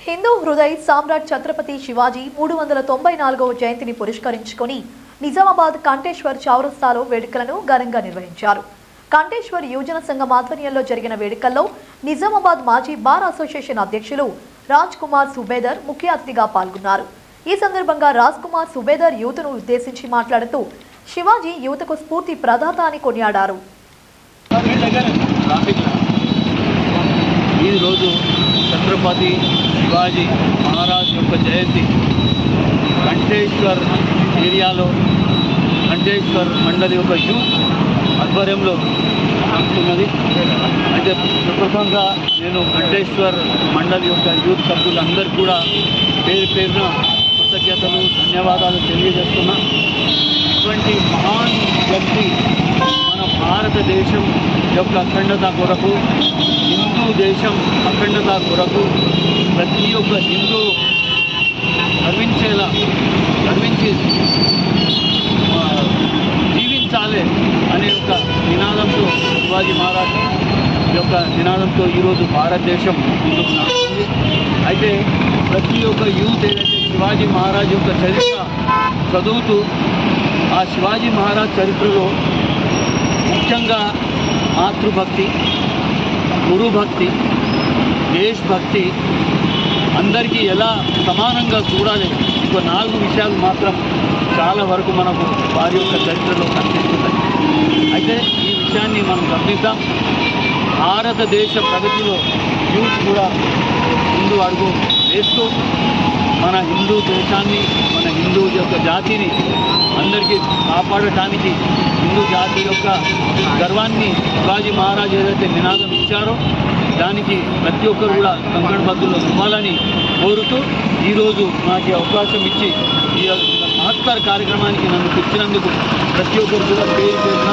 హిందూ హృదయ్ సామ్రాట్ ఛత్రపతి శివాజీ 394వ జయంతిని పురస్కరించుకొని నిజామాబాద్ కంటేశ్వర్ చౌరస్తాలో వేడుకలను ఘనంగా నిర్వహించారు. కంటేశ్వర్ యువజన సంఘం ఆధ్వర్యంలో జరిగిన వేడుకల్లో నిజామాబాద్ మాజీ బార్ అసోసియేషన్ అధ్యక్షులు రాజ్ కుమార్ సుబేదర్ ముఖ్య అతిథిగా పాల్గొన్నారు. ఈ సందర్భంగా రాజ్ కుమార్ సుబేదర్ యూత్ను ఉద్దేశించి మాట్లాడుతూ శివాజీ యువతకు స్ఫూర్తి ప్రదాత అని కొనియాడారు. ఛత్రపతి శివాజీ మహారాజ్ యొక్క జయంతి కంటేశ్వర్ ఏరియాలో కంటేశ్వర్ మండలి యొక్క యూత్ ఆధ్వర్యంలో జరుగుతున్నది. అయితే ప్రప్రథమంగా నేను కంటేశ్వర్ మండలి యొక్క యూత్ సభ్యులందరూ కూడా పేరు పేరున కృతజ్ఞతలు ధన్యవాదాలు తెలియజేస్తున్నా. ఇటువంటి మహాన్ వ్యక్తి మన భారతదేశం యొక్క అఖండత కొరకు, హిందూ దేశం అఖండత కొరకు ప్రతి ఒక్క హిందూ గర్వించి జీవించాలి అనే ఒక నినాదంతో శివాజీ మహారాజ్ యొక్క నినాదంతో ఈరోజు భారతదేశం ముందుకు నడుస్తుంది. అయితే ప్రతి ఒక్క యూత్ ఏదైతే శివాజీ మహారాజ్ యొక్క చరిత్ర చదువుతూ ఆ శివాజీ మహారాజ్ చరిత్రలో ముఖ్యంగా మాతృభక్తి, గురుభక్తి, దేశభక్తి అందరికీ ఎలా సమానంగా చూడాలి, ఇంకో 4 విషయాలు మాత్రం చాలా వరకు మనకు వారి యొక్క చరిత్రలో కనిపిస్తున్నాయి. అయితే ఈ విషయాన్ని మనం గమనిద్దాం. భారతదేశ ప్రగతిలో యూత్ కూడా ముందు అడుగు వేస్తూ మన హిందూ దేశాన్ని, మన హిందూ యొక్క జాతిని అందరికీ కాపాడటానికి, హిందూ జాతి యొక్క గర్వాన్ని శివాజీ మహారాజ్ ఏదైతే నినాదం ఇచ్చారో దానికి ప్రతి ఒక్కరు కూడా కంకణబద్దులు ఇవ్వాలని కోరుతూ ఈరోజు నాకు అవకాశం ఇచ్చి ఈ మహత్తర కార్యక్రమానికి నన్ను పిలిచినందుకు ప్రతి ఒక్కరు కూడా పేరు పేరున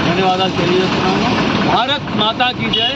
ధన్యవాదాలు తెలియజేస్తున్నాము. భారత్ మాతా కీ జై.